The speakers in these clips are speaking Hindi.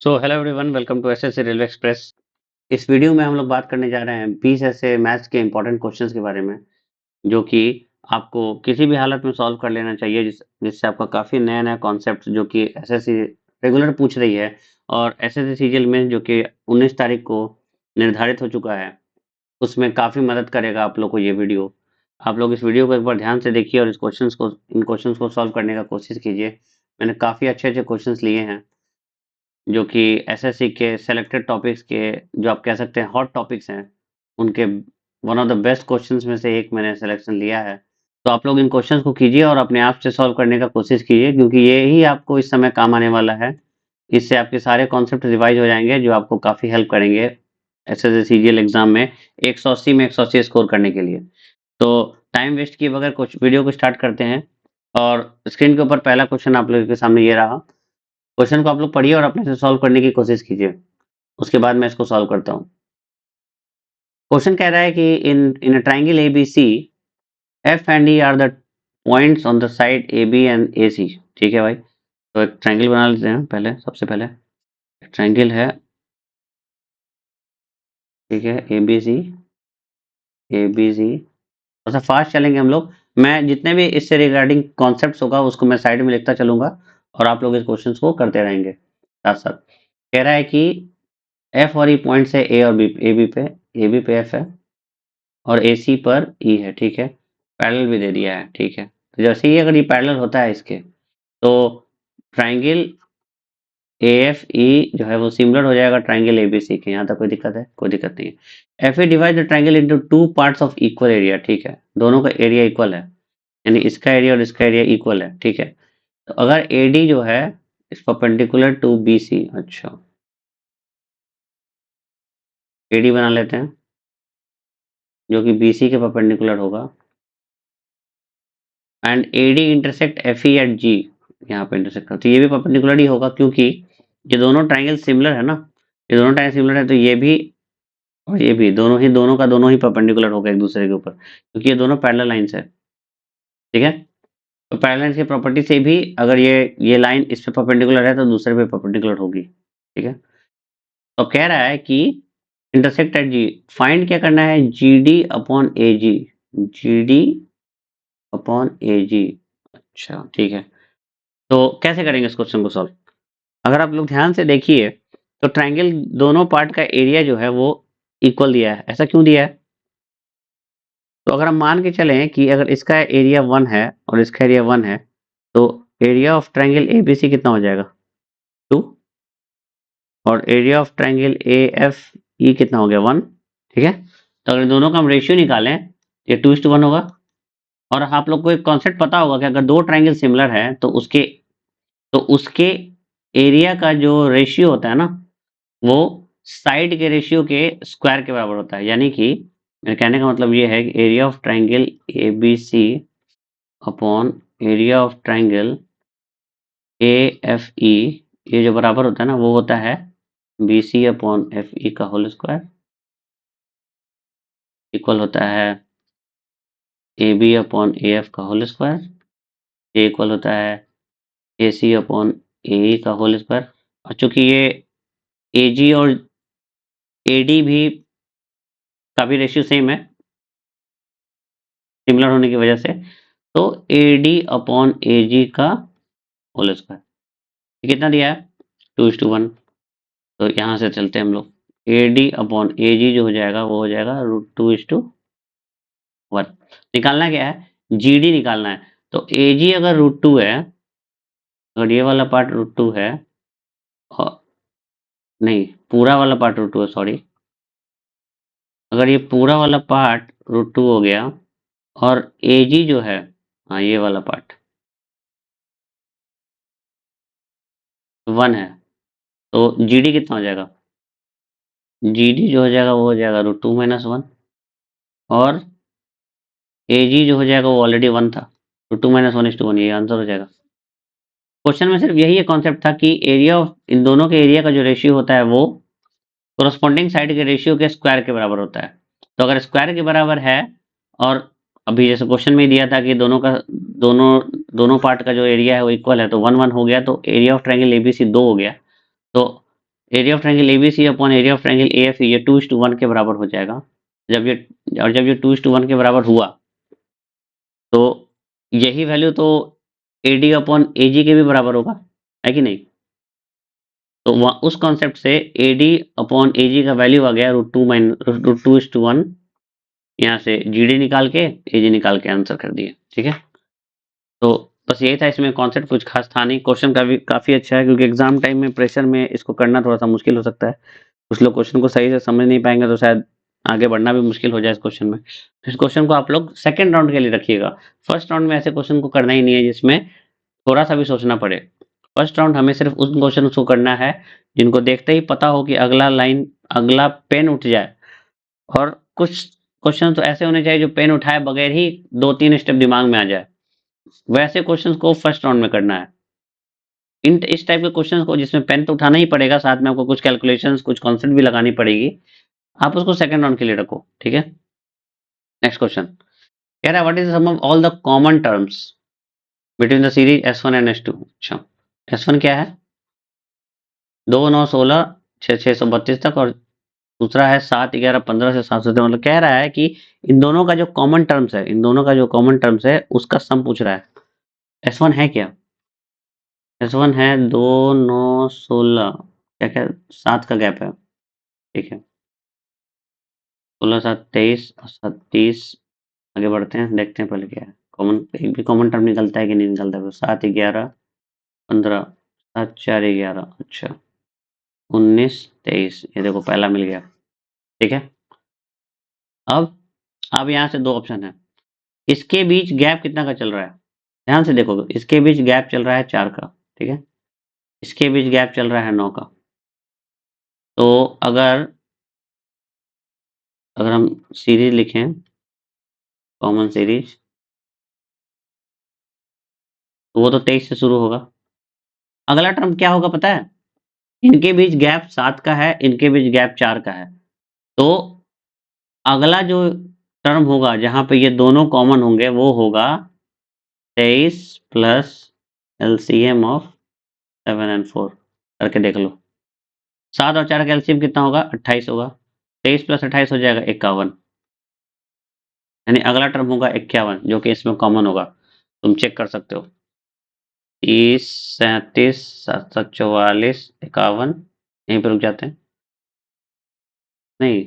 So hello everyone, welcome to SSC railway express. इस वीडियो में हम लोग बात करने जा रहे हैं 20 ऐसे मैथ्स के इंपॉर्टेंट क्वेश्चंस के बारे में, जो कि आपको किसी भी हालत में सॉल्व कर लेना चाहिए, जिससे आपका काफ़ी नया-नया कॉन्सेप्ट जो कि एसएससी रेगुलर पूछ रही है और एसएससी सीजीएल में जो कि 19 तारीख को निर्धारित हो चुका है, उसमें काफ़ी मदद करेगा आप लोग को ये वीडियो। आप लोग इस वीडियो को एक बार ध्यान से देखिए और इन क्वेश्चंस को सॉल्व करने का कोशिश कीजिए। मैंने काफ़ी अच्छे-अच्छे क्वेश्चंस लिए हैं, जो कि एसएससी के सेलेक्टेड टॉपिक्स के, जो आप कह सकते हैं हॉट टॉपिक्स हैं, उनके one of the best questions में से एक मैंने सिलेक्शन लिया है। तो आप लोग इन क्वेश्चंस को कीजिए और अपने आप से सॉल्व करने का कोशिश कीजिए, क्योंकि ये ही आपको इस समय काम आने वाला है। इससे आपके सारे कॉन्सेप्ट रिवाइज हो जाएंगे, जो आपको काफ़ी हेल्प करेंगे एसएससी सीजीएल एग्जाम में 180 में 180 स्कोर करने के लिए। तो टाइम वेस्ट किए बगैर कुछ वीडियो को स्टार्ट करते हैं। और स्क्रीन के ऊपर पहला क्वेश्चन आप लोगों के सामने ये रहा। क्वेश्चन को आप लोग पढ़िए और अपने से सॉल्व करने की कोशिश कीजिए। उसके बाद मैं इसको सॉल्व करता हूँ। क्वेश्चन कह रहा है कि in a triangle ABC, F and E are the points on the side A B and A C. ठीक है भाई, तो एक ट्रायंगल बना लेते हैं। पहले सबसे पहले एक ट्रायंगल है, ठीक है, ए बी सी। थोड़ा सा फास्ट चलेंगे हम लोग। मैं जितने भी इससे रिगार्डिंग कॉन्सेप्ट्स होगा उसको मैं साइड में लिखता चलूंगा और आप लोग इस क्वेश्चन को करते रहेंगे साथ साथ। कह रहा है कि एफ और ई पॉइंट्स है ए और बी, ए बी पे एफ है और ए सी पर ई है। ठीक है, पैरेलल भी दे दिया है। ठीक है, तो जैसे ही अगर ये पैरेलल होता है इसके, तो ट्राइंगल ए एफ ई जो है वो सिमिलर हो जाएगा ट्राइंगल ए बी सी के। यहाँ तक कोई दिक्कत है? कोई दिक्कत नहीं है। F A divide the triangle into two parts of equal area. ठीक है, दोनों का एरिया इक्वल है, यानी इसका एरिया और इसका एरिया इक्वल है। ठीक है, तो अगर ए डी जो है इस परपेंडिकुलर टू बी सी, अच्छा ए डी बना लेते हैं, जो कि बी सी के परपेंडिकुलर होगा, and A D intersect F E at G. यहाँ पे इंटरसेक्ट करता, तो ये भी परपेंडिकुलर ही होगा, क्योंकि ये दोनों ट्राइंगल सिमिलर है ना। ये दोनों ट्राइंगल सिमिलर है, तो ये भी और ये भी दोनों ही परपेंडिकुलर होगा एक दूसरे के ऊपर, क्योंकि ये दोनों पैरेलल लाइंस है। ठीक है, तो पैरेलल लाइंस की प्रॉपर्टी से भी अगर ये लाइन इस पे परपेंडिकुलर है तो दूसरे पे परपेंडिकुलर होगी। ठीक है, तो कह रहा है कि इंटरसेक्ट एट जी, फाइंड क्या करना है, जी डी अपॉन ए जी। जी डी अपॉन ए जी, अच्छा ठीक है। तो कैसे करेंगे इस क्वेश्चन को सॉल्व? अगर आप लोग ध्यान से देखिए, तो ट्रायंगल दोनों पार्ट का एरिया जो है वो इक्वल दिया है। ऐसा क्यों दिया है? तो अगर हम मान के चलें कि अगर इसका एरिया 1 है और इसका एरिया 1 है, तो एरिया ऑफ ट्रायंगल एबीसी कितना हो जाएगा? 2। और एरिया ऑफ ट्रायंगल एएफई कितना हो गया? 1। ठीक है, तो अगर दोनों का हम रेशियो निकालें, ये 2:1 होगा। और आप लोग को एक कॉन्सेप्ट पता होगा कि अगर दो ट्रायंगल सिमिलर है तो उसके एरिया का जो रेशियो होता है ना, वो साइड के रेशियो के स्क्वायर के बराबर होता है। यानी कि मेरे कहने का मतलब ये है कि area of triangle A B C upon area of triangle A F E, ये जो बराबर होता है ना, वो होता है B C upon F E का होल स्क्वायर, इक्वल होता है A B upon A F का होल स्क्वायर, ये इक्वल होता है ए सी अपॉन ए ई का होल स्क्वायर। और चूंकि ये ए जी और ए डी भी का भी रेशियो सेम है, सिमिलर होने की वजह से, तो ए डी अपॉन ए जी का होल स्क्वायर। ये कितना दिया है? 2:1। तो यहाँ से चलते हैं हम लोग, ए डी अपॉन ए जी जो हो जाएगा वो हो जाएगा √2:1। निकालना क्या है? जी डी निकालना है। तो ए जी अगर √2 है, अगर ये वाला पार्ट √2 है, और नहीं, पूरा वाला पार्ट √2 है, सॉरी, अगर ये पूरा वाला पार्ट √2 हो गया और ए जी जो है, हाँ ये वाला पार्ट 1 है, तो जी डी कितना हो जाएगा? जी डी जो हो जाएगा वो हो जाएगा √2 - 1। और ए जी जो हो जाएगा वो ऑलरेडी 1 था, √2 - 1:1, ये आंसर हो जाएगा। क्वेश्चन में सिर्फ यही एक कॉन्सेप्ट था कि एरिया ऑफ इन दोनों के एरिया का जो रेशियो होता है वो कोरस्पॉन्डिंग साइड के रेशियो के स्क्वायर के बराबर होता है। तो अगर स्क्वायर के बराबर है, और अभी जैसे क्वेश्चन में दिया था कि दोनों दोनों पार्ट का जो एरिया है वो इक्वल है, तो 1 1 हो गया, तो एरिया ऑफ ट्रायंगल एबीसी 2 हो गया। तो area of triangle ABC upon area of triangle AFE ये 2:1 के बराबर हो जाएगा। जब ये 2:1 के बराबर हुआ तो यही वैल्यू तो एडी अपॉन एजी के भी बराबर होगा, है कि नहीं? तो उस कॉन्सेप्ट से एडी अपॉन एजी का वैल्यू आ गया √2 यहाँ से जीडी निकाल के एजी निकाल के आंसर कर दिए। ठीक है, तो बस यही था, इसमें कॉन्सेप्ट कुछ खास था नहीं। क्वेश्चन का भी काफी अच्छा है क्योंकि एग्जाम टाइम में प्रेशर में इसको करना थोड़ा सा मुश्किल हो सकता है। कुछ लोग क्वेश्चन को सही से समझ नहीं पाएंगे तो शायद आगे बढ़ना भी मुश्किल हो जाए इस क्वेश्चन में। इस क्वेश्चन को आप लोग सेकंड राउंड के लिए रखिएगा। फर्स्ट राउंड में ऐसे क्वेश्चन को करना ही नहीं है जिसमें थोड़ा सा भी सोचना पड़े। फर्स्ट राउंड हमें सिर्फ उन क्वेश्चन को करना है जिनको देखते ही पता हो कि अगला पेन उठ जाए, और कुछ क्वेश्चन तो ऐसे होने चाहिए जो पेन उठाए बगैर ही 2-3 स्टेप दिमाग में आ जाए। वैसे क्वेश्चंस को फर्स्ट राउंड में करना है। इस टाइप के क्वेश्चंस को जिसमें पेन तो उठाना ही पड़ेगा, साथ में आपको कुछ कैलकुलेशंस कुछ कॉन्सेप्ट भी लगानी पड़ेगी, आप उसको सेकंड राउंड के लिए रखो। ठीक है, नेक्स्ट क्वेश्चन कह रहा है what is the sum of all the common terms between the series S1 and S2। अच्छा, S1 क्या है? 2, 9, 16, 6, 632 तक, और दूसरा है 7, 11, 15 से 700 तक। मतलब कह रहा है कि इन दोनों का जो कॉमन टर्म्स है, इन दोनों का जो कॉमन टर्म्स है उसका सम पूछ रहा है। S1 है क्या? S1 है 2, 9, 16, क्या क्या 7 का गैप है। ठीक है, 16, 7, 23 और 7, 30। आगे बढ़ते हैं, देखते हैं पहले क्या है कॉमन। एक भी कॉमन टर्म निकलता है कि नहीं निकलता है? 7, 11, 15, 7, 4, 11, अच्छा 19, 23, ये देखो पहला मिल गया। ठीक है, अब यहाँ से दो ऑप्शन है, इसके बीच गैप कितना का चल रहा है? ध्यान से देखो, इसके बीच गैप चल रहा है 4 का। ठीक है, इसके बीच गैप चल रहा है 9 का। तो अगर अगर हम सीरीज लिखें, कॉमन सीरीज, तो वो तो 23 से शुरू होगा। अगला टर्म क्या होगा पता है? इनके बीच गैप 7 का है, इनके बीच गैप 4 का है। तो अगला जो टर्म होगा जहां पे ये दोनों कॉमन होंगे वो होगा 23 प्लस एलसीएम ऑफ 7 एंड 4। करके देख लो, 7 और 4 का एलसीएम कितना होगा? 28 होगा। 23 प्लस 28 हो जाएगा 51, यानी अगला टर्म होगा 51 जो कि इसमें कॉमन होगा। तुम चेक कर सकते हो, 30, 37, 744, 51, यहीं पे रुक जाते हैं। नहीं,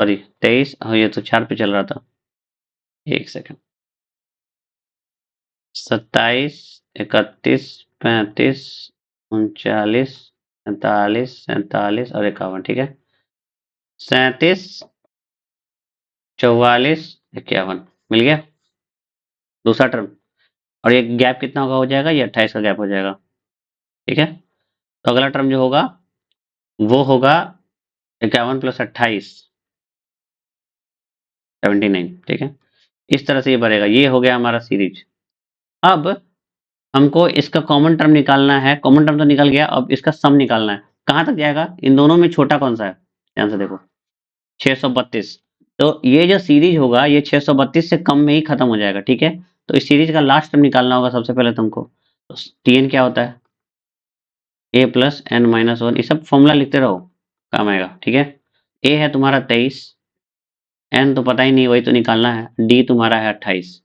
सॉरी 23, ये तो 4 पे चल रहा था, एक सेकंड। 27, 31, 35, 39, 47, 47 और 51। ठीक है, 37, 44, 51 मिल गया दूसरा टर्म। और ये गैप कितना होगा हो जाएगा? ये 28 का गैप हो जाएगा। ठीक है, तो अगला टर्म जो होगा वो होगा 51 प्लस 28, 79। ठीक है, इस तरह से ये बढ़ेगा। ये हो गया हमारा सीरीज। अब हमको इसका कॉमन टर्म निकालना है। कॉमन टर्म तो निकल गया, अब इसका सम निकालना है। कहां तक जाएगा? इन दोनों में छोटा कौन सा है? ध्यान से देखो, 632। तो ये जो सीरीज होगा ये 632 से कम में ही खत्म हो जाएगा। ठीक है, तो इस सीरीज का लास्ट टर्म निकालना होगा सबसे पहले तुमको। तो Tn क्या होता है? a plus N minus 1। ये सब फॉर्मूला लिखते रहो, काम आएगा। ठीक है, a है तुम्हारा 23, n तो पता ही नहीं, वही तो निकालना है, d तुम्हारा है 28।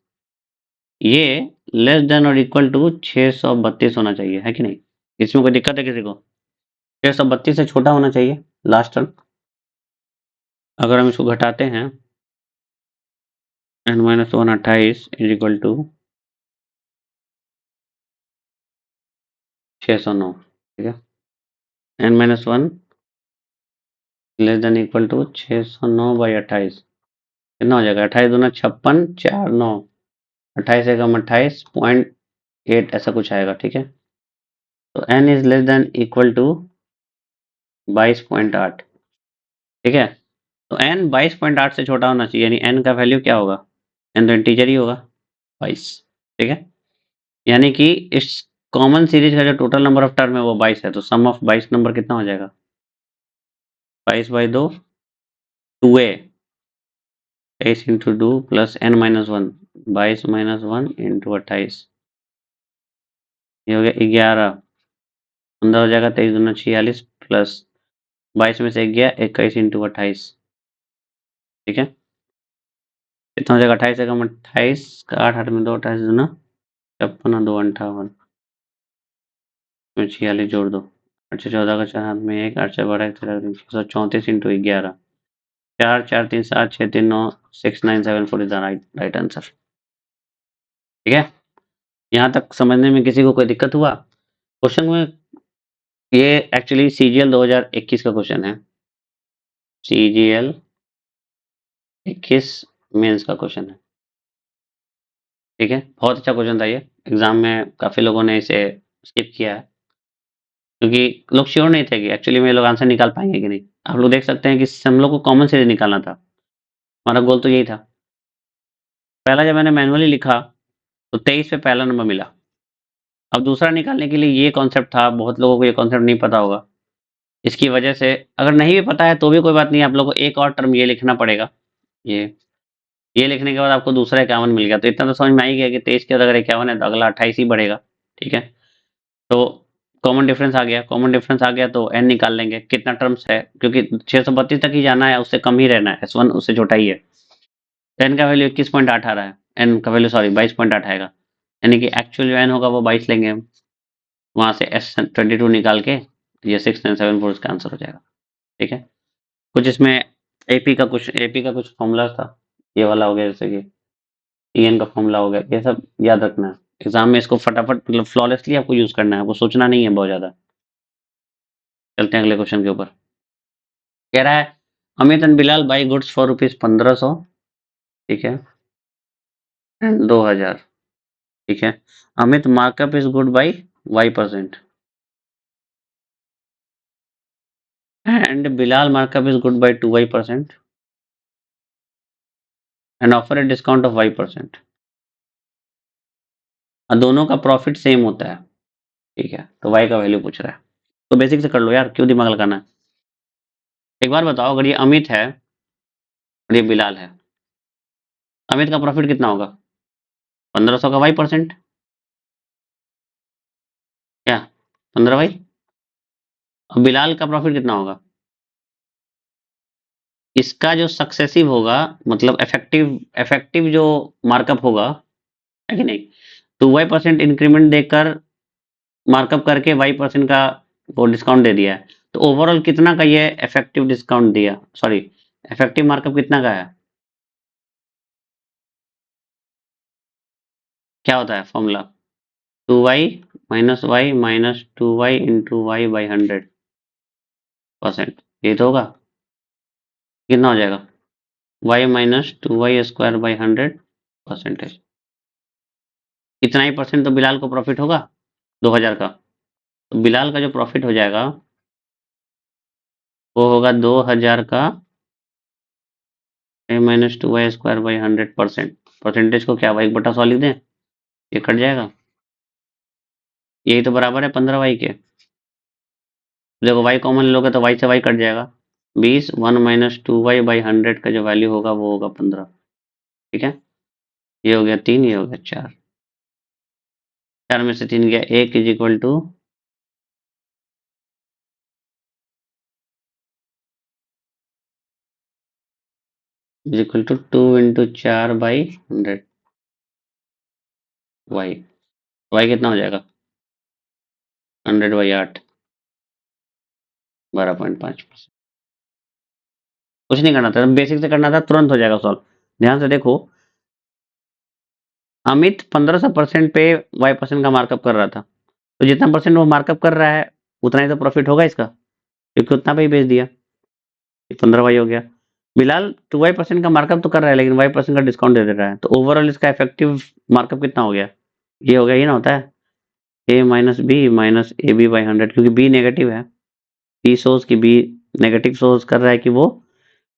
ये लेस देन और इक्वल टू 632 होना चाहिए, है कि नहीं? इसमें कोई दिक्कत है किसी को? 632 से छोटा होना चाहिए लास्ट टर्म। अगर हम इसको घटाते हैं, n minus 1 28 is equal to 609। ठीक है, n minus 1 less than equal to 609/28 कितना हो जाएगा? 28 दूना 56, 4 9, 28 एकम 28.8 ऐसा कुछ आएगा। ठीक है, तो n is less than equal to 22.8। ठीक है, तो n 22.8 से छोटा होना चाहिए, यानी n का वैल्यू क्या होगा? n तो इंटीजर ही होगा, 22। ठीक है, यानी कि इस कॉमन सीरीज का जो टोटल नंबर ऑफ टर्म है वो 22 है। तो सम ऑफ 22 नंबर कितना हो जाएगा? 22/2 2a 23 into 2 plus n minus 1 22 minus 1 into 28, ये हो गया 11। 15 हो जाएगा, 23 दूना 46 प्लस 22 में से 1 गया 21 इंटू 28, ठीक है। कितना हो जाएगा 28 एकम 28 का 8 8 में 2 28 दूना 56 2 58 में 46 जोड़ दो 8 से 14 का 4 हाथ में 1 8 से 12 13 634 into 11 4 4 3 7 6 3 9 6 9 7 4 is the right answer, ठीक है। यहाँ तक समझने में किसी को कोई दिक्कत हुआ? क्वेश्चन में ये एक्चुअली सीजीएल 2021 का क्वेश्चन है, सीजीएल 21 मेंस का क्वेश्चन है, ठीक है। बहुत अच्छा क्वेश्चन था ये, एग्जाम में काफी लोगों ने इसे स्किप किया है क्योंकि लोग श्योर नहीं थे कि एक्चुअली में ये लोग आंसर निकाल पाएंगे कि नहीं। आप लोग देख सकते हैं कि हम लोग को कॉमन सीरीज निकालना था, हमारा गोल तो यही था। पहला जब मैंने मैनुअली लिखा तो 23 पे पहला नंबर मिला। अब दूसरा निकालने के लिए ये कॉन्सेप्ट था, बहुत लोगों को ये कॉन्सेप्ट नहीं पता होगा, इसकी वजह से अगर नहीं भी पता है तो भी कोई बात नहीं, आप लोगों को एक और टर्म ये लिखना पड़ेगा। ये लिखने के बाद आपको दूसरा 51 मिल गया, तो इतना तो समझ में आ ही गया कि 23 के बाद अगर 51 है तो अगला 28 ही बढ़ेगा, ठीक है। तो कॉमन डिफरेंस आ गया, कॉमन डिफरेंस आ गया तो n निकाल लेंगे कितना टर्म्स है, क्योंकि 632 तक ही जाना है, उससे कम ही रहना है, s1 उससे छोटा ही है। n का वैल्यू 21.8 आ रहा है, n का वैल्यू सॉरी 22.8 आएगा, यानी कि एक्चुअल जो n होगा वो 22 लेंगे हम, वहां से S22 निकाल के ये 6974 इसका आंसर हो जाएगा, ठीक है। कुछ इसमें एपी का कुछ फॉर्मूला था, ये वाला हो गया, जैसे कि टीएन का फॉर्मूला हो गया, ये सब याद रखना है एग्जाम में, इसको फटाफट मतलब फ्लॉलेसली आपको यूज करना है, आपको सोचना नहीं है बहुत ज्यादा। चलते हैं अगले क्वेश्चन के ऊपर। कह रहा है Amit and Bilal by goods for ₹1500, ठीक है, एंड 2000, ठीक है। Amit markup is good by Y% and Bilal markup is good by 2Y% and offer a discount of Y%, और दोनों का प्रॉफिट सेम होता है, ठीक है। तो Y का वैल्यू पूछ रहा है, तो बेसिक से कर लो यार, क्यों दिमाग लगाना है। एक बार बताओ, अगर ये अमित है और ये बिलाल है, अमित का प्रॉफिट कितना होगा? 1500 का Y%, क्या 15Y? और बिलाल का प्रॉफिट कितना होगा? इसका जो सक्सेसिव होगा, मतलब इफेक्टिव इफेक्टिव जो मार्कअप होगा, है कि नहीं, तो Y% इंक्रीमेंट देकर मार्कअप करके Y% का वो डिस्काउंट दे दिया है, तो ओवरऑल कितना का ये इफेक्टिव डिस्काउंट दिया, सॉरी इफेक्टिव मार्कअप कितना का है? क्या होता है formula? 2y into Y by 100%, ये तो होगा, कितना हो जाएगा? y माइनस 2y² बाई 100%, इतना ही परसेंट तो बिलाल को प्रॉफिट होगा 2000 का, तो बिलाल का जो प्रॉफिट हो जाएगा वो होगा 2000 का a minus 2y² by 100%, percentage को क्या 1/100 लिख दें, ये कट जाएगा, यही तो बराबर है 15y के। देखो y कॉमन लोगे तो y से y कट जाएगा, 20 1 माइनस 2y बाई 100 का जो वैल्यू होगा वो होगा 15, ठीक है। ये हो गया 3, ये हो गया 4, 4 में से 3 गया 1 is equal to 2 into 4 by 100, y कितना हो जाएगा? 100 बाई 8, 12.5%। कुछ नहीं करना था, बेसिक से करना था, तुरंत हो जाएगा सॉल्व। ध्यान से देखो, अमित 1500% पे Y% का मार्कअप कर रहा था, तो जितना परसेंट वो मार्कअप कर रहा है उतना ही तो प्रॉफिट होगा इसका, क्योंकि उतना पे ही बेच दिया, 15Y हो गया। बिलाल 2Y% का मार्कअप तो कर रहा है लेकिन Y% का डिस्काउंट दे रहा है, तो ओवरऑल इसका इफेक्टिव मार्कअप कितना हो गया? ये हो गया, ये ना होता है a minus B minus A B by 100, क्योंकि बी नेगेटिव है, बी सोर्स की बी नेगेटिव सोर्स कर रहा है कि वो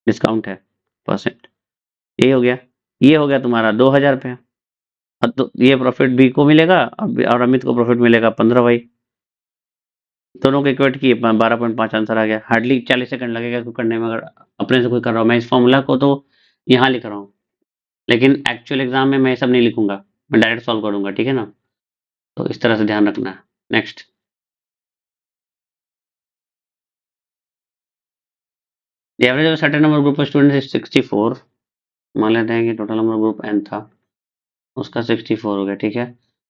डिस्काउंट है परसेंट, ये हो गया। ये हो गया तुम्हारा 2000 पे, तो ये प्रॉफिट बी को मिलेगा और अमित को प्रॉफिट मिलेगा 15Y, दोनों को इक्वेट किए 12.5 आंसर आ गया। हार्डली 40 सेकंड लगेगा इसको करने में, अगर अपने से कोई कर रहा हूँ। मैं इस फॉर्मूला को तो यहाँ लिख रहा हूँ, लेकिन एक्चुअल एग्जाम में मैं ये सब नहीं लिखूंगा, मैं डायरेक्ट सॉल्व करूंगा, ठीक है ना। तो इस तरह से ध्यान रखना है। Next. The average of certain number group of students is 64। मान लेते हैं कि टोटल नंबर ग्रुप n था, उसका 64 हो गया, ठीक है।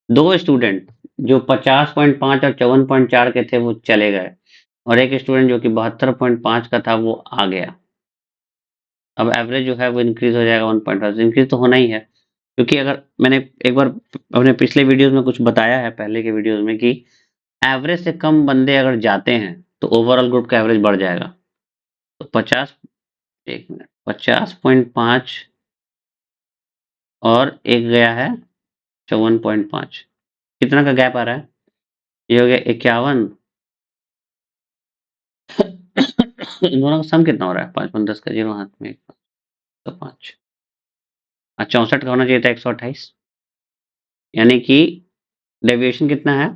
दो स्टूडेंट जो 50.5 और 54.4 के थे वो चले गए, और एक स्टूडेंट जो कि 72.5 का था वो आ गया। अब एवरेज जो है वो इंक्रीज हो जाएगा 1.5। इंक्रीज तो होना ही है, क्योंकि अगर मैंने एक बार अपने पिछले वीडियोस में कुछ बताया है, पहले के वीडियोस में, कि एवरेज से कम बंदे अगर जाते हैं तो ओवरऑल ग्रुप का एवरेज बढ़ जाएगा। तो 50, एक मिनट, 50.5 और एक गया है 54.5, कितना का गैप आ रहा है? ये हो गया 51। इन दोनों का सम कितना हो रहा है? 5 10 का 0 हाथ में 1 तो 5, 64 का होना चाहिए था 128, यानी कि डेविएशन कितना है?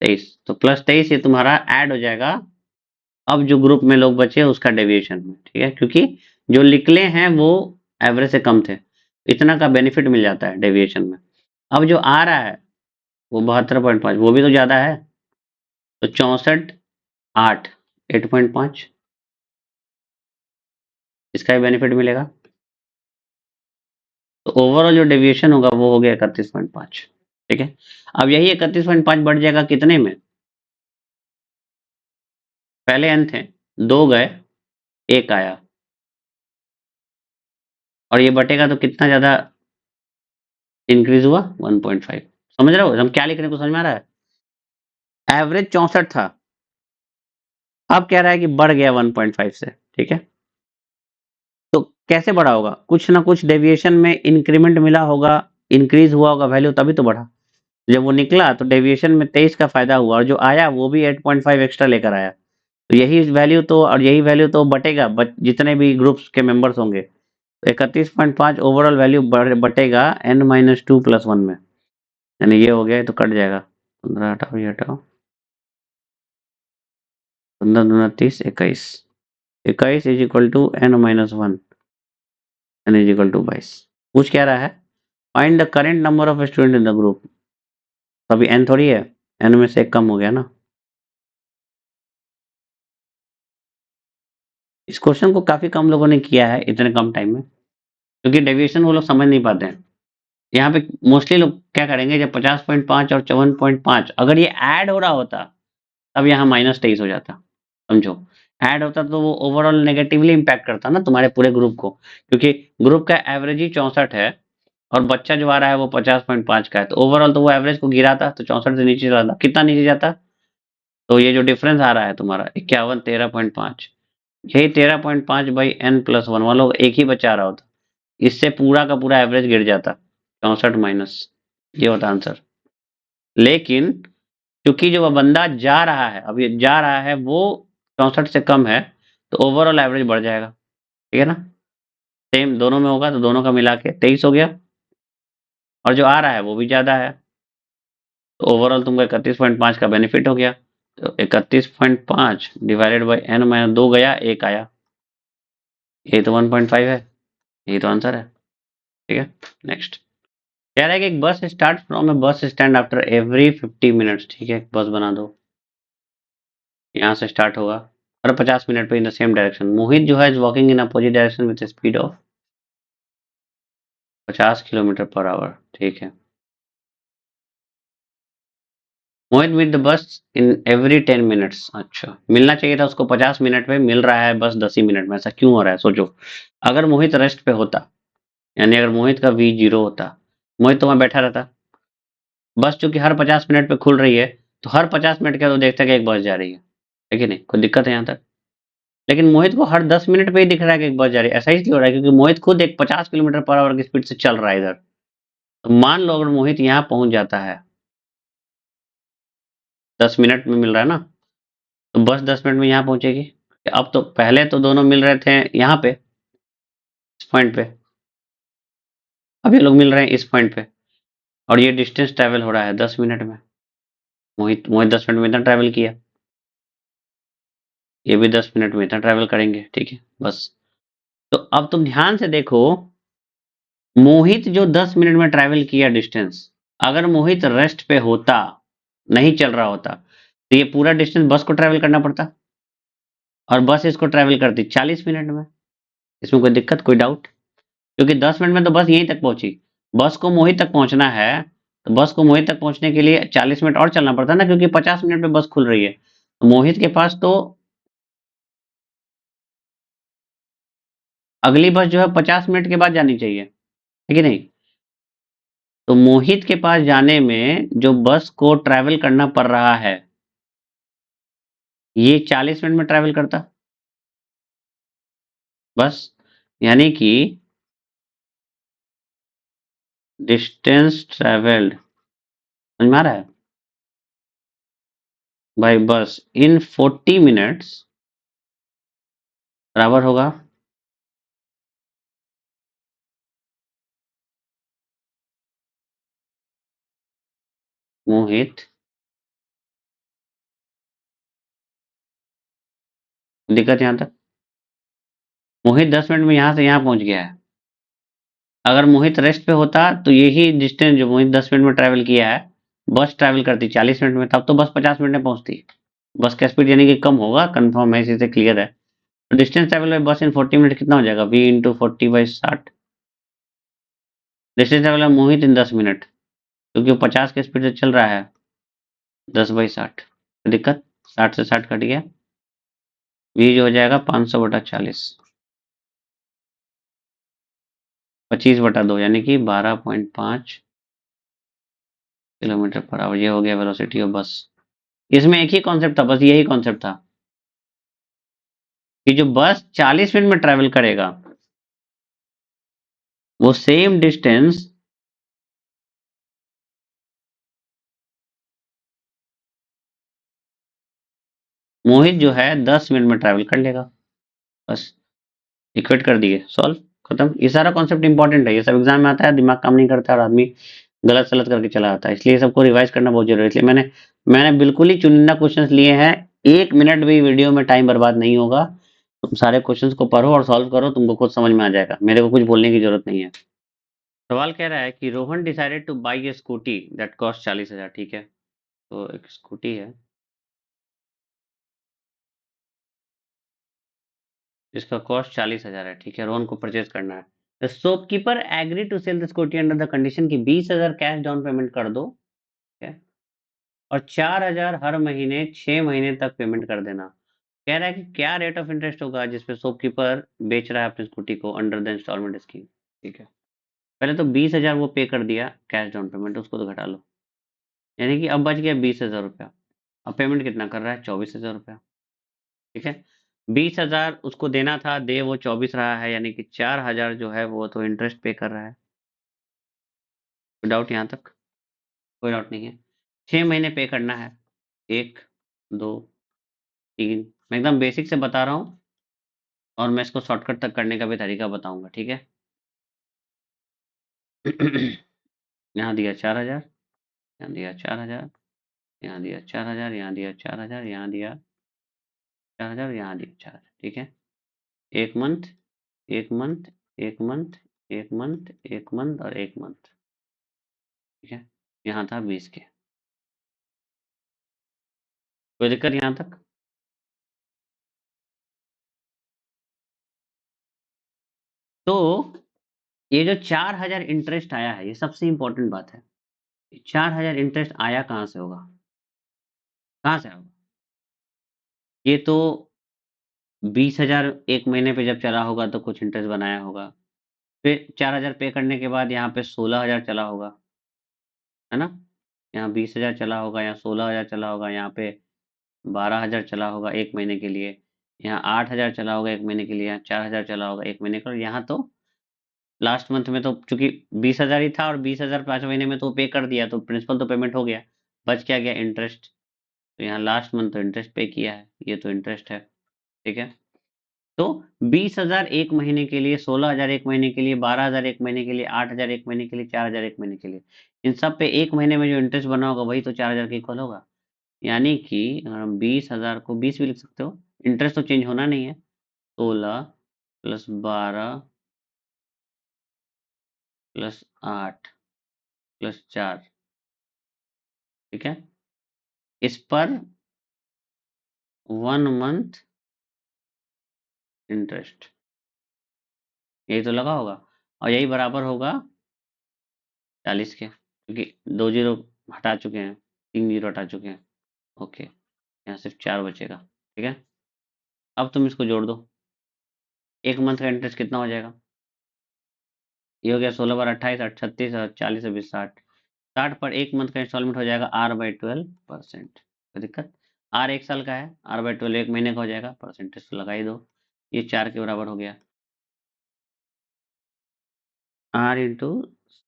23। तो +23 ये तुम्हारा ऐड हो जाएगा अब जो ग्रुप में लोग बचे उसका डेविएशन में, ठीक है, क्योंकि जो निकले हैं वो एवरेज से कम थे, इतना का बेनिफिट मिल जाता है डेविएशन में। अब जो आ रहा है वो 72.5, वो भी तो ज्यादा है, तो 64 8 8.5, इसका भी बेनिफिट मिलेगा। तो ओवरऑल जो डेविएशन होगा वो हो गया 31.5, ठीक है। अब यही 31.5 बढ़ जाएगा कितने में? पहले n थे, 2 गए, 1 आया, और ये बटेगा तो कितना ज्यादा इंक्रीज हुआ? 1.5। समझ रहे हो हम क्या लिख रहे हैं? कुछ समझ में आ रहा है? एवरेज 64 था, अब कह रहा है कि बढ़ गया 1.5 से, ठीक है। तो कैसे बढ़ा होगा? कुछ ना कुछ डेविएशन में इंक्रीमेंट मिला होगा, इंक्रीज हुआ होगा वैल्यू, तभी तो बढ़ा। जब वो निकला तो डेविएशन में 23 का फायदा हुआ, और जो आया वो भी 8.5 एक्स्ट्रा लेकर आया। तो यही वैल्यू तो, और यही वैल्यू तो बटेगा जितने भी ग्रुप्स के मेंबर्स होंगे, तो 31.5 ओवरऑल वैल्यू बटेगा n-2 + 1 में, यानी ये हो गया, तो कट जाएगा। 15 हटाओ, ये हटाओ, 15 दूना 30, 21, 21 is equal to n-1, n is equal to 22। पूछ क्या रहा है? Find the current number of student in the group. अभी n थोड़ी है, n में से एक कम हो गया ना। इस क्वेश्चन को काफी कम लोगों ने किया है इतने कम टाइम में, क्योंकि डेविएशन वो लोग समझ नहीं पाते हैं। यहाँ पे मोस्टली लोग क्या करेंगे, जब 50.5 और 54.5 अगर ये ऐड हो रहा होता, तब यहाँ -23 हो जाता। समझो, ऐड होता तो वो ओवरऑल नेगेटिवली इम्पैक्ट करता ना तुम्हारे पूरे ग्रुप को, क्योंकि ग्रुप का एवरेज ही 64 है, और बच्चा जो आ रहा है वो 50.5 का है, तो ओवरऑल तो वो एवरेज को गिराता, तो 64 से नीचे जाता। कितना नीचे जाता? तो ये जो डिफरेंस आ रहा है तुम्हारा 51 13.5, यही 13.5 बाई n+1 वालों एक ही बच्चा आ रहा होता, इससे पूरा का पूरा एवरेज गिर जाता, 64 माइनस, ये होता आंसर। लेकिन क्योंकि जो बंदा जा रहा है, अब ये जा रहा है वो 64 से कम है, तो ओवरऑल एवरेज बढ़ जाएगा, ठीक है ना। सेम दोनों में होगा, तो दोनों का मिला के 23 हो गया, और जो आ रहा है वो भी ज्यादा है, तो ओवरऑल तुमको 31.5 का बेनिफिट हो गया। तो 31.5 डिवाइडेड बाई n-2 गया, 1 आया, ये तो 1.5 है, यही तो आंसर है, ठीक है। नेक्स्ट कह रहा है कि एक बस start from a bus stand after every 50 minutes, ठीक है। बस बना दो, यहाँ से स्टार्ट होगा हर 50 मिनट पे इन द सेम डायरेक्शन। मोहित जो है is walking in opposite direction with speed of 50 km/h, ठीक है। मोहित with the bus in every 10 minutes, अच्छा, मिलना चाहिए था उसको 50 मिनट में, मिल रहा है बस 10 ही मिनट में, ऐसा क्यों हो रहा है? सोचो, अगर मोहित रेस्ट पे होता, यानी अगर मोहित का v 0 होता, मोहित तो वहां बैठा रहता। बस चूंकि हर 50 मिनट पे खुल रही है, तो हर 50 मिनट के तो देखता है कि एक बस जा रही है कि नहीं? कोई दिक्कत है यहाँ तक? लेकिन मोहित को हर 10 मिनट पे ही दिख रहा है कि एक बस जा रही है। ऐसा इसलिए हो रहा है क्योंकि मोहित खुद एक 50 km/h की स्पीड से चल रहा है इधर। तो मान लो अगर मोहित यहाँ पहुंच जाता है, 10 मिनट में मिल रहा है ना, तो बस 10 मिनट में यहाँ पहुंचेगी। अब तो पहले तो दोनों मिल रहे थे यहाँ पे, इस पॉइंट पे, अब ये लोग मिल रहे हैं इस पॉइंट पे, और ये डिस्टेंस ट्रेवल हो रहा है 10 मिनट में। मोहित मोहित 10 मिनट में इतना ट्रेवल किया, ये भी 10 मिनट में इतना ट्रेवल करेंगे, ठीक है बस। तो अब तुम ध्यान से देखो, मोहित जो 10 मिनट में ट्रैवल किया डिस्टेंस, अगर मोहित रेस्ट पे होता, नहीं चल रहा होता, तो ये पूरा डिस्टेंस बस को ट्रैवल करना पड़ता। और बस इसको ट्रैवल करती 40 मिनट में। इसमें कोई दिक्कत, कोई डाउट? क्योंकि 10 मिनट में तो बस यहीं तक पहुंची। बस को मोहित तक पहुंचना है, तो बस को मोहित तक पहुंचने के लिए 40 मिनट और चलना पड़ता है ना, क्योंकि 50 मिनट में बस खुल रही है। तो मोहित के पास तो अगली बस जो है 50 मिनट के बाद जानी चाहिए, है कि नहीं? तो मोहित के पास जाने में जो बस को ट्रैवल करना पड़ रहा है, ये 40 मिनट में ट्रैवल करता बस। यानी कि डिस्टेंस ट्रैवल्ड, समझ में आ रहा है? बाय बस इन 40 मिनट्स बराबर होगा मोहित, दिक्कत यहां तक, मोहित 10 मिनट में यहां से यहां पहुंच गया है। अगर मोहित रेस्ट पे होता तो यही डिस्टेंस जो मोहित 10 मिनट में ट्रैवल किया है, बस ट्रैवल करती 40 मिनट में, तब तो बस 50 मिनट में पहुंचती। बस का स्पीड यानी कि कम होगा, कंफर्म है, इसी से क्लियर है। तो डिस्टेंस ट्रैवल बाय बस इन 40 मिनट कितना हो जाएगा? v into 40/60। डिस्टेंस ट्रैवल मोहित इन 10 मिनट, क्योंकि वो 50 के स्पीड से चल रहा है। 10/60, दिक्कत? 60 से 60 कट गया, v जो हो जाएगा 500/40, 25/2 यानी कि 12.5 किलोमीटर पर आवर। ये हो गया वेलोसिटी ऑफ बस। इसमें एक ही कॉन्सेप्ट था, बस यही कॉन्सेप्ट था कि जो बस 40 मिनट में ट्रैवल करेगा, वो सेम डिस्टेंस मोहित जो है 10 मिनट में ट्रैवल कर लेगा। बस इक्वेट कर दिए, सॉल्व, खत्म। ये सारा कॉन्सेप्ट इंपॉर्टेंट है, ये सब एग्जाम में आता है, दिमाग काम नहीं करता और आदमी गलत सलत करके चला आता है, इसलिए सबको रिवाइज करना बहुत जरूरी है। इसलिए मैंने बिल्कुल ही चुनिंदा क्वेश्चंस लिए हैं। 1 मिनट भी वीडियो में टाइम बर्बाद नहीं होगा। तुम सारे क्वेश्चंस को पढ़ो और सॉल्व करो, तुमको खुद समझ में आ जाएगा, मेरे को कुछ बोलने की जरूरत नहीं है। सवाल कह रहा है कि Rohan decided two by A scooty that cost 40,000, ठीक है? तो एक स्कूटी है जिसका कॉस्ट 40,000 है, ठीक है? रोहन को परचेज करना है। The shopkeeper agree to sell the scooty under the condition की 20,000 कैश डाउन पेमेंट कर दो, ठीक है, और 4,000 हर महीने 6 महीने तक पेमेंट कर देना। कह रहा है कि क्या रेट ऑफ इंटरेस्ट होगा जिसपे शॉपकीपर बेच रहा है अपनी स्कूटी को अंडर द इंस्टॉलमेंट स्कीम, ठीक है? पहले तो 20,000 वो पे कर दिया कैश डाउन पेमेंट, उसको तो घटा लो, यानी कि अब बच गया 20,000 रुपया। अब पेमेंट कितना कर रहा है? 24,000 रुपया, ठीक है? 20,000 उसको देना था, दे वो 24 रहा है, यानी कि 4,000 जो है वो तो इंटरेस्ट पे कर रहा है। कोई डाउट यहाँ तक? कोई डाउट नहीं है। 6 महीने पे करना है, 1, 2, 3। मैं एकदम बेसिक से बता रहा हूँ और मैं इसको शॉर्टकट तक करने का भी तरीका बताऊंगा, ठीक है? यहाँ दिया 4,000, यहाँ दिया 4,000, यहाँ दिया 4,000, यहाँ दिया 4,000, यहाँ दिया 4,000, यहाँ दिया 4,000, ठीक है? एक मंथ, एक मंथ, एक मंथ, एक मंथ, एक मंथ और एक मंथ, ठीक है? यहाँ था 20 के। कोई दिक्कत यहाँ तक? तो ये जो 4,000 इंटरेस्ट आया है, ये सबसे इंपॉर्टेंट बात है। 4,000 इंटरेस्ट आया कहाँ से होगा? कहाँ से होगा? ये तो 20,000 एक महीने पे जब चला होगा तो कुछ इंटरेस्ट बनाया होगा। फिर 4,000 पे करने के बाद यहाँ पे 16,000 चला होगा, है ना? यहाँ 20,000 चला होगा, यहाँ 16,000 चला होगा, यहाँ पे 12,000 चला होगा एक महीने के लिए, यहाँ 8,000 चला होगा एक महीने के लिए, यहाँ 4,000 चला होगा एक महीने का, और यहाँ तो लास्ट मंथ में तो चूंकि 20,000 ही था और 20,000 5 महीने में तो पे कर दिया, तो प्रिंसिपल तो पेमेंट हो गया, बच क्या गया? इंटरेस्ट। तो यहाँ लास्ट मंथ तो इंटरेस्ट पे किया है, ये तो इंटरेस्ट है, ठीक है? तो 20,000 एक महीने के लिए, 16,000 एक महीने के लिए, 12,000 एक महीने के लिए, 8,000 एक महीने के लिए, 4,000 एक महीने के लिए, इन सब पे एक महीने में जो इंटरेस्ट बना होगा वही तो 4,000 के इक्वल होगा। यानी कि अगर हम 20,000 को 20 भी लिख सकते हो, इंटरेस्ट तो चेंज होना नहीं है। 16 प्लस 12 प्लस 8 प्लस 4, ठीक है? इस पर 1 मंथ इंटरेस्ट, यही तो लगा होगा और यही बराबर होगा 40 के, क्योंकि 2 जीरो हटा चुके हैं, 3 जीरो हटा चुके हैं। ओके, यहाँ सिर्फ 4 बचेगा। ठीक है, अब तुम इसको जोड़ दो, एक मंथ का इंटरेस्ट कितना हो जाएगा? ये हो गया 16 बार 28, 36 और 40 और 20, 60। 60 पर एक मंथ का इंस्टॉलमेंट हो जाएगा R/12%। कोई दिक्कत? R 1 साल का है, R/12 एक महीने का हो जाएगा, परसेंटेज तो लगा ही दो। ये 4 के बराबर हो गया। R इंटू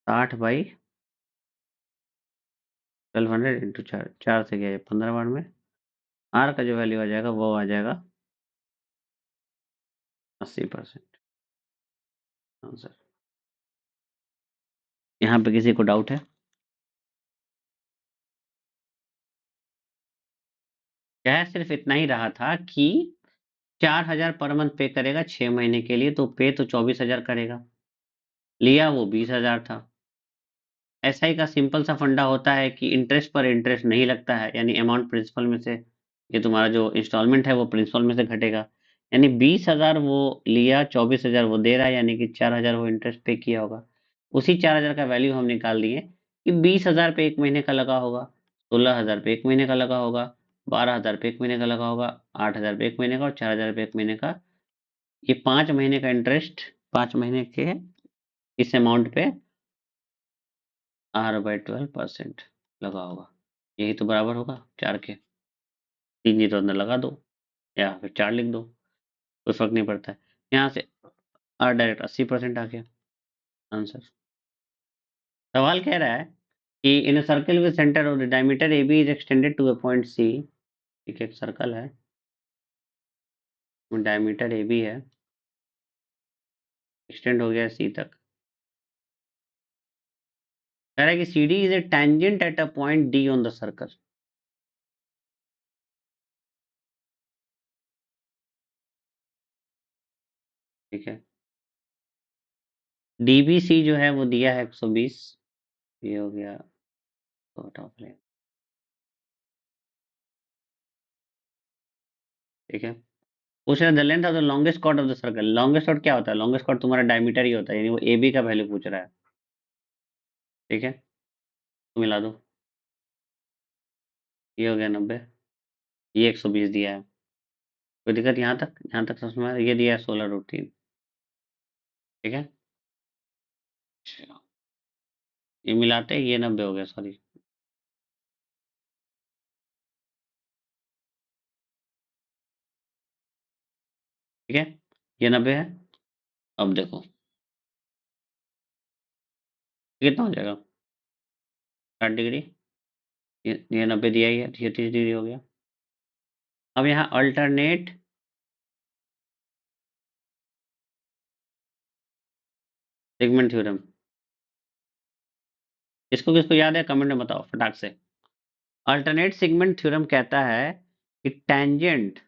60/1200 इंटू 4, 4 से गया 15 बार में। R का जो वैल्यू आ जाएगा वो आ जाएगा 80% आंसर। यहाँ पे किसी को डाउट है? क्या सिर्फ इतना ही रहा था कि 4000 पर मंथ पे करेगा 6 महीने के लिए, तो पे तो 24,000 करेगा, लिया वो 20,000 था। एसआई का सिंपल सा फंडा होता है कि इंटरेस्ट पर इंटरेस्ट नहीं लगता है, यानी अमाउंट प्रिंसिपल में से, ये तुम्हारा जो इंस्टॉलमेंट है वो प्रिंसिपल में से घटेगा, यानी 20,000 वो लिया, 24,000 वो दे रहा है, यानी कि 4,000 वो इंटरेस्ट पे किया होगा। उसी 4,000 का वैल्यू हम निकाल दिए कि 20,000 पे एक महीने का लगा होगा, 16,000 पे एक महीने का लगा होगा, 12,000 पे एक महीने का लगा होगा, 8,000 पे एक महीने का और 4,000 पे एक महीने का। ये 5 महीने का इंटरेस्ट 5 महीने के इस अमाउंट पे R/12% लगा होगा, यही तो बराबर होगा 4 के। 3 जीरो अंदर लगा दो या फिर 4 लिख दो, कोई फर्क नहीं पड़ता है। यहाँ से R डायरेक्ट 80% आ गया आंसर। सवाल कह रहा है कि in a circle with centre of the diameter AB is extended to a point C। ठीक है, एक सर्कल है, डायमीटर AB है, एक्सटेंड हो गया C तक। कह रहा है कि CD is a tangent at a point D on the circle. ठीक है, DBC जो है वो दिया है 120, ये हो गया टॉप लेन। ठीक है, पूछ रहा है the length of the longest chord of the circle. Longest chord क्या होता है? लॉन्गेस्ट कॉर्ड तुम्हारा डायमीटर ही होता है, यानी वो AB का वैल्यू पूछ रहा है। ठीक है, तो मिला दो, ये हो गया 90, ये 120 दिया है। कोई दिक्कत यहाँ तक समझ में आया? ये दिया है 16√3। ठीक है, अच्छा, ये मिलाते ही ये 90 हो गया, सॉरी। ठीक है, ये 90 है। अब देखो कितना हो जाएगा, 60 डिग्री, ये 90 दिया ही है, ये 30 डिग्री हो गया। अब यहाँ अल्टरनेट सेगमेंट थ्योरम, इसको किसको याद है कमेंट में बताओ फटाक से। अल्टरनेट सेगमेंट थ्योरम कहता है कि टेंजेंट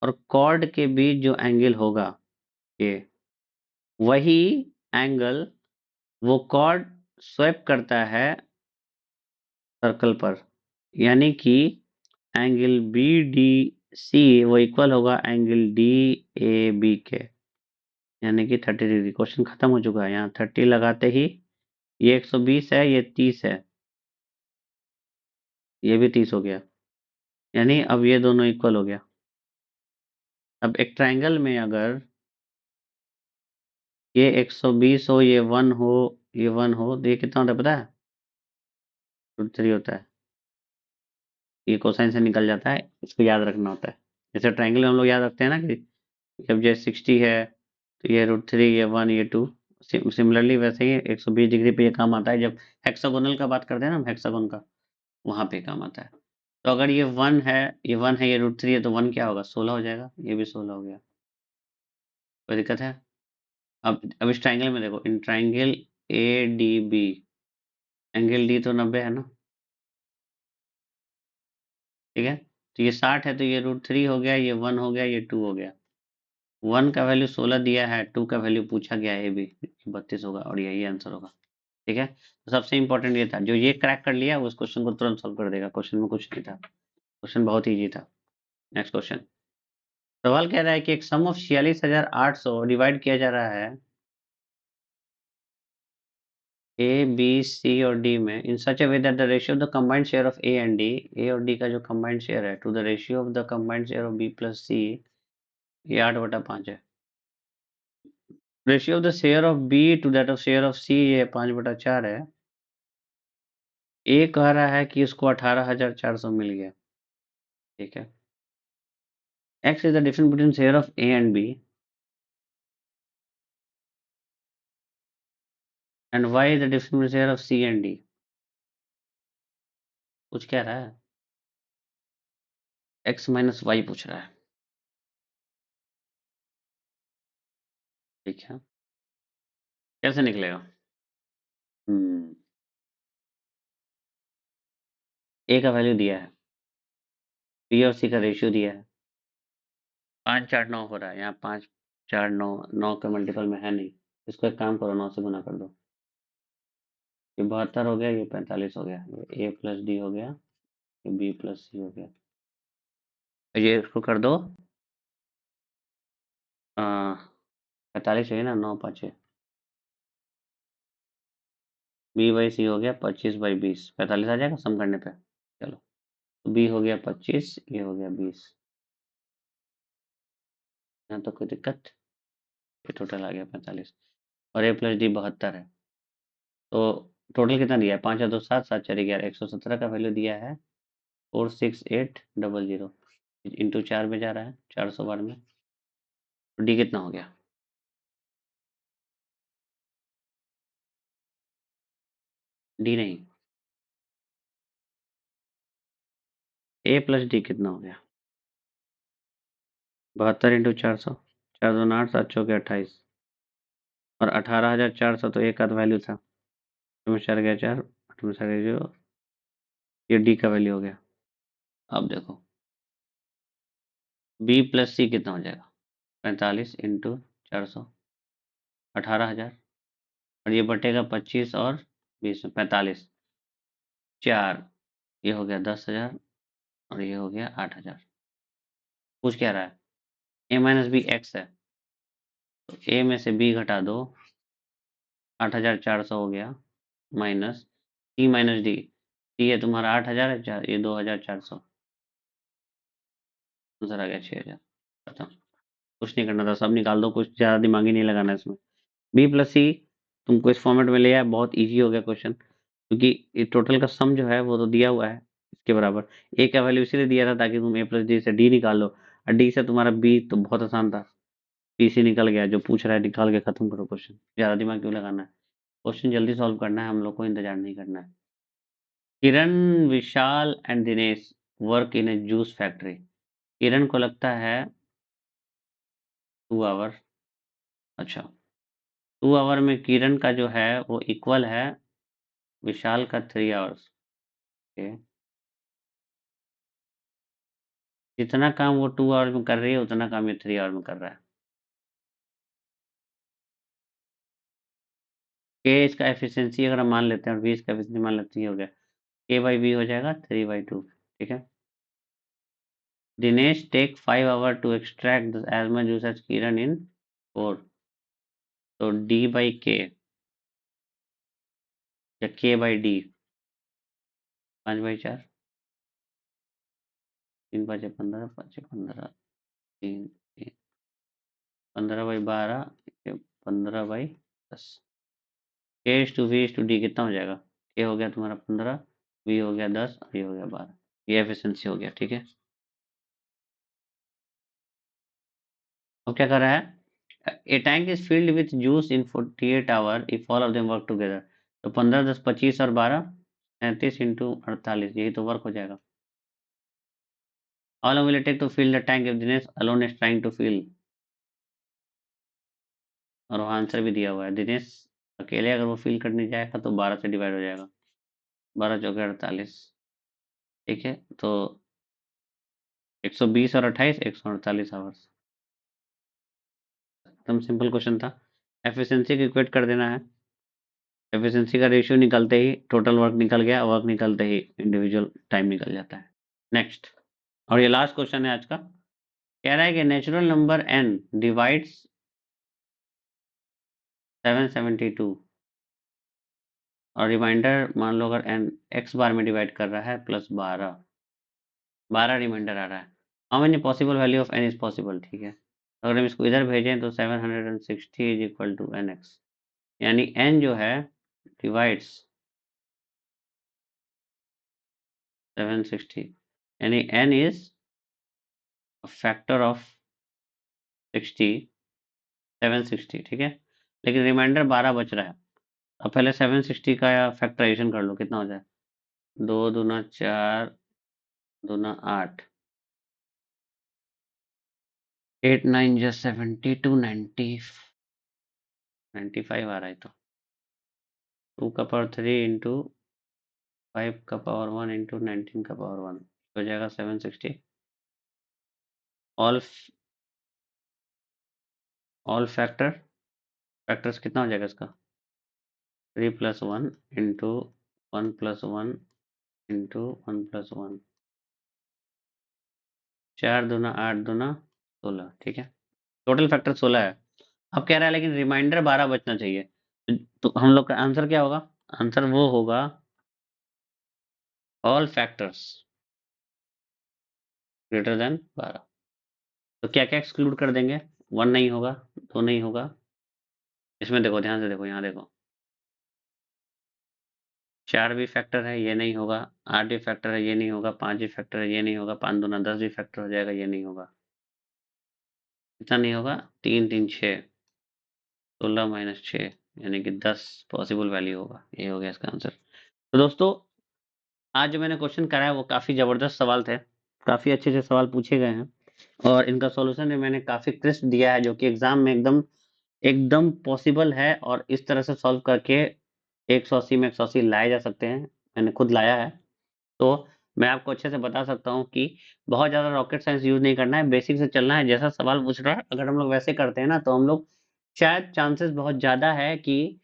और कॉर्ड के बीच जो एंगल होगा, ये वही एंगल वो कॉर्ड स्वैप करता है सर्कल पर, यानी कि एंगल BDC वो इक्वल होगा एंगल DAB के, यानी कि 30 डिग्री। क्वेश्चन खत्म हो चुका है, यहाँ 30 लगाते ही ये 120 है, ये 30 है, ये भी 30 हो गया, यानी अब ये दोनों इक्वल हो गया। अब एक ट्रायंगल में अगर ये 120 हो, ये 1 हो, ये 1 हो, तो ये कितना होता है पता है? √3 होता है। ये कोसाइन से निकल जाता है, इसको याद रखना होता है। जैसे ट्रायंगल में हम लोग याद रखते हैं ना कि जब ये 60 है तो ये √3, ये 1, ये 2। सिमिलरली वैसे ही 120 डिग्री पे ये काम आता है जब हेक्सागोनल का बात करते हैं ना हम, हेक्सागोन का, वहां पे काम आता है। तो अगर ये 1 है, ये 1 है, ये √3 है, तो 1 क्या होगा? 16 हो जाएगा, ये भी 16 हो गया। कोई दिक्कत है? अब इस ट्राइंगल में देखो, in triangle ADB angle D तो 90 है ना। ठीक है, तो ये 60 है, तो ये √3 हो गया, ये 1 हो गया, ये 2 हो गया। 1 का वैल्यू 16 दिया है, 2 का वैल्यू पूछा गया है भी 32 होगा, और यही आंसर होगा। ठीक है, तो सबसे इंपॉर्टेंट ये था, जो ये क्रैक कर लिया उस क्वेश्चन को तुरंत सॉल्व कर देगा, क्वेश्चन में कुछ नहीं था, क्वेश्चन बहुत ईजी था। Next question. सवाल कह रहा है कि एक सम ऑफ 46,800 डिवाइड किया जा रहा है ए बी सी और डी में in such a way that the ratio of the combined share of A and D, A और डी का जो कंबाइंड शेयर है, to the ratio of the combined share of B plus C, ये 8/5 है। Ratio of the share of B to that of share of C, ये 5/4 है। ए कह रहा है कि उसको 18,400 मिल गया, ठीक है। X is the difference between share of A and B and Y is the difference between share of C and D. कुछ कह रहा है, एक्स माइनस वाई पूछ रहा है, ठीक है। कैसे निकलेगा? ए का वैल्यू दिया है, बी और सी का रेशियो दिया है, 5 4 9 हो रहा है, यहाँ 5 4 9 9 के मल्टीपल में है नहीं। इसको एक काम करो, 9 से गुना कर दो। ये 72 हो गया, ये 45 हो गया, ये ए प्लस डी हो गया, ये बी प्लस सी हो गया। ये इसको कर दो 45 है ना, 9 5 बी बाई सी हो गया 25/20, 45 आ जाएगा सम करने पे। चलो, तो बी हो गया 25, ये हो गया 20। यहाँ तो कोई दिक्कत, ये टोटल आ गया 45 और ए प्लस डी 72 है। तो टोटल कितना दिया है? 5 और 2 7, 7 4 11, 117 का वैल्यू दिया है 46800 इंटू 4 में जा रहा है 400 बार में। तो डी कितना हो गया? डी नहीं, ए प्लस डी कितना हो गया? 72 इंटू 400, 4 2 8, 7 चौके 28 और 18,400 तो एक आध वैल्यू था, तो 4 गया 4, 8 में 4 गया 0, ये डी का वैल्यू हो गया। अब देखो बी प्लस सी कितना हो जाएगा? 45 इंटू 400, 18,000 और ये बटेगा 25 और 20 में 45, 4, ये हो गया 10,000 और ये हो गया 8,000। पूछ क्या रहा है? ए माइनस बी एक्स है, तो ए में से बी घटा दो, 8,400 हो गया, माइनस सी माइनस डी, सी है तुम्हारा 8,000 है, ये 2,400, आंसर आ गया 6,000। खत्म, कुछ नहीं करना था, सब निकाल दो, कुछ ज़्यादा दिमाग ही नहीं लगाना इसमें। बी प्लस सी तुमको इस फॉर्मेट में ले आया, बहुत ईजी हो गया क्वेश्चन, क्योंकि ये टोटल का सम जो है वो तो दिया हुआ है इसके बराबर। ए का वैल्यू इसीलिए दिया था ताकि तुम ए प्लस डी से डी निकाल लो, और डी से तुम्हारा बी तो बहुत आसान था, पी सी निकल गया। जो पूछ रहा है निकाल के खत्म करो क्वेश्चन, ज़्यादा दिमाग क्यों लगाना है, क्वेश्चन जल्दी सॉल्व करना है, हम लोग को इंतजार नहीं करना है। Kiran, Vishal and Dinesh work in a juice factory. Kiran को लगता है 2 आवर, अच्छा 2 आवर में किरण का जो है वो इक्वल है विशाल का 3 आवर्स। जितना काम वो 2 आवर में कर रही है उतना काम ये 3 आवर में कर रहा है। के इसका एफिशिएंसी अगर हम मान लेते हैं और वी इसका एफिशिएंसी मान लेते हैं, ये हो गया के बाई वी हो जाएगा 3/2, ठीक है। Dinesh take 5 hour to extract as much juice as Kiran in 4, तो डी बाई के या के by D 5/4, 3 5 15, 5 15, 3 15/12, 15/10, K is to V is to D कितना हो जाएगा? के हो गया तुम्हारा 15, वी हो गया 10 और ये हो गया 12, ये एफिशिएंसी हो गया, ठीक है। अब क्या कर रहा है? A tank is filled with juice in 48 hour if all of them work together, तो 15 10 25 और 12 37 इंटू 48, यही तो वर्क हो जाएगा। How long will it take to fill the tank if Dinesh alone is trying to fill, और वहाँ आंसर भी दिया हुआ है, दिनेश अकेले अगर वो फिल करने जाएगा तो 12 से डिवाइड हो जाएगा, 12 चौके 48, ठीक है। तो 120 और 28 148 आवर्स। एकदम सिंपल क्वेश्चन था, एफिशिएंसी को इक्वेट कर देना है, एफिशिएंसी का रेशियो निकलते ही टोटल वर्क निकल गया, वर्क निकलते ही इंडिविजुअल टाइम निकल जाता है। नेक्स्ट, और ये लास्ट क्वेश्चन है आज का। कह रहा है कि नेचुरल नंबर n डिवाइड्स 772 और रिमाइंडर मान लो अगर n x बार में डिवाइड कर रहा है प्लस 12 रिमाइंडर आ रहा है। How many possible value of n is possible, ठीक है। अगर हम इसको इधर भेजें तो 760 इज इक्वल टू nx, यानी n जो है डिवाइड्स 760, यानी n इज फैक्टर ऑफ 60 760, ठीक है। लेकिन रिमाइंडर 12 बच रहा है। अब पहले 760 का फैक्टराइजेशन कर लो, कितना हो जाए, 2 दूना 4 दूना 8, 8 9 जा 72 95 आ रहा है। तो 2 का पावर 3 इंटू 5 का पावर 1 इंटू 19 का पावर 1 हो जाएगा 760। ऑल फैक्टर्स कितना हो जाएगा इसका, 3 plus 1 into 1 plus 1 into 1 plus 1, 4 दूना 8 दूना 16, ठीक है। टोटल फैक्टर 16 है। अब कह रहा है लेकिन रिमाइंडर 12 बचना चाहिए, तो हम लोग का आंसर क्या होगा, आंसर वो होगा ऑल फैक्टर्स ग्रेटर देन 12। तो क्या क्या एक्सक्लूड कर देंगे, 1 नहीं होगा, 2 नहीं होगा, इसमें देखो ध्यान से देखो, यहाँ देखो 4 भी फैक्टर है, ये नहीं होगा, 8 भी फैक्टर है, ये नहीं होगा, 5 भी फैक्टर है, ये नहीं होगा, 5 दूना 10 भी फैक्टर हो जाएगा, ये नहीं होगा, इतना नहीं होगा, 3 3 6, 16 माइनस 6 यानी कि 10 पॉसिबल वैल्यू होगा। ये हो गया इसका आंसर। तो दोस्तों आज जो मैंने क्वेश्चन कराया वो काफ़ी ज़बरदस्त सवाल थे, काफ़ी अच्छे से सवाल पूछे गए हैं और इनका सॉल्यूशन भी मैंने काफ़ी क्रिस्प दिया है, जो कि एग्जाम में एकदम एकदम पॉसिबल है और इस तरह से सॉल्व करके 180 में 180 लाए जा सकते हैं। मैंने खुद लाया है, तो मैं आपको अच्छे से बता सकता हूँ कि बहुत ज़्यादा रॉकेट साइंस यूज़ नहीं करना है, बेसिक से चलना है। जैसा सवाल पूछ रहा है अगर हम लोग वैसे करते हैं ना, तो हम लोग शायद चांसेस बहुत ज़्यादा है कि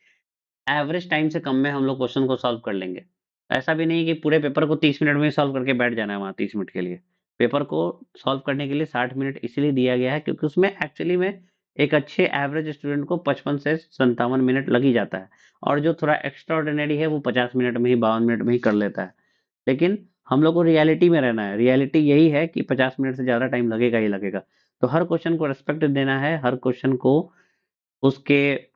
एवरेज टाइम से कम में हम लोग क्वेश्चन को सॉल्व कर लेंगे। ऐसा भी नहीं कि पूरे पेपर को 30 मिनट में सॉल्व करके बैठ जाना है वहाँ 30 मिनट के लिए। पेपर को सॉल्व करने के लिए 60 मिनट इसलिए दिया गया है क्योंकि उसमें एक्चुअली में एक अच्छे एवरेज स्टूडेंट को 55 से 57 मिनट लग ही जाता है और जो थोड़ा एक्स्ट्रा ऑर्डिनरी है वो 50 मिनट में ही 52 मिनट में ही कर लेता है। लेकिन हम लोग को रियलिटी में रहना है। रियलिटी यही है कि 50 मिनट से ज़्यादा टाइम लगेगा ही लगेगा। तो हर क्वेश्चन को रिस्पेक्ट देना है, हर क्वेश्चन को उसके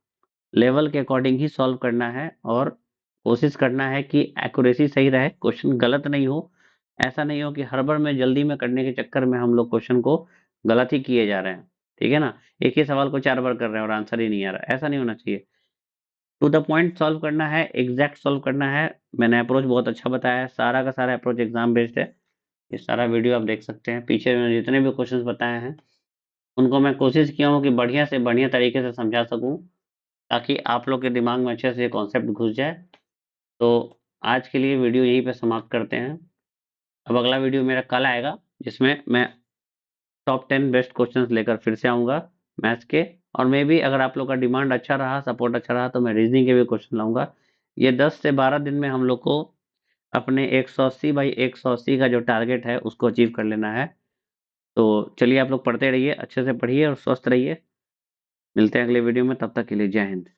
लेवल के अकॉर्डिंग ही सॉल्व करना है और कोशिश करना है कि एक्यूरेसी सही रहे, क्वेश्चन गलत नहीं हो। ऐसा नहीं हो कि हड़बड़ में जल्दी में करने के चक्कर में हम लोग क्वेश्चन को गलत ही किए जा रहे हैं, ठीक है ना? एक ही सवाल को 4 बार कर रहे हैं और आंसर ही नहीं आ रहा है, ऐसा नहीं होना चाहिए। टू द पॉइंट सॉल्व करना है, एग्जैक्ट सॉल्व करना है। मैंने अप्रोच बहुत अच्छा बताया है, सारा का सारा अप्रोच एग्जाम बेस्ड है। ये सारा वीडियो आप देख सकते हैं, पीछे मैंने जितने भी क्वेश्चंस बताए हैं उनको मैं कोशिश किया हूँ कि बढ़िया से बढ़िया तरीके से समझा सकूँ ताकि आप लोग के दिमाग में अच्छे से कॉन्सेप्ट घुस जाए। तो आज के लिए वीडियो यहीं पे समाप्त करते हैं। अब अगला वीडियो मेरा कल आएगा जिसमें मैं टॉप 10 बेस्ट क्वेश्चंस लेकर फिर से आऊँगा मैथ्स के, और मे बी अगर आप लोग का डिमांड अच्छा रहा, सपोर्ट अच्छा रहा तो मैं रीजनिंग के भी क्वेश्चन लाऊँगा। ये 10 से 12 दिन में हम लोग को अपने 180 बाई 180 का जो टारगेट है उसको अचीव कर लेना है। तो चलिए आप लोग पढ़ते रहिए, अच्छे से पढ़िए और स्वस्थ रहिए। मिलते हैं अगले वीडियो में, तब तक के लिए जय हिंद।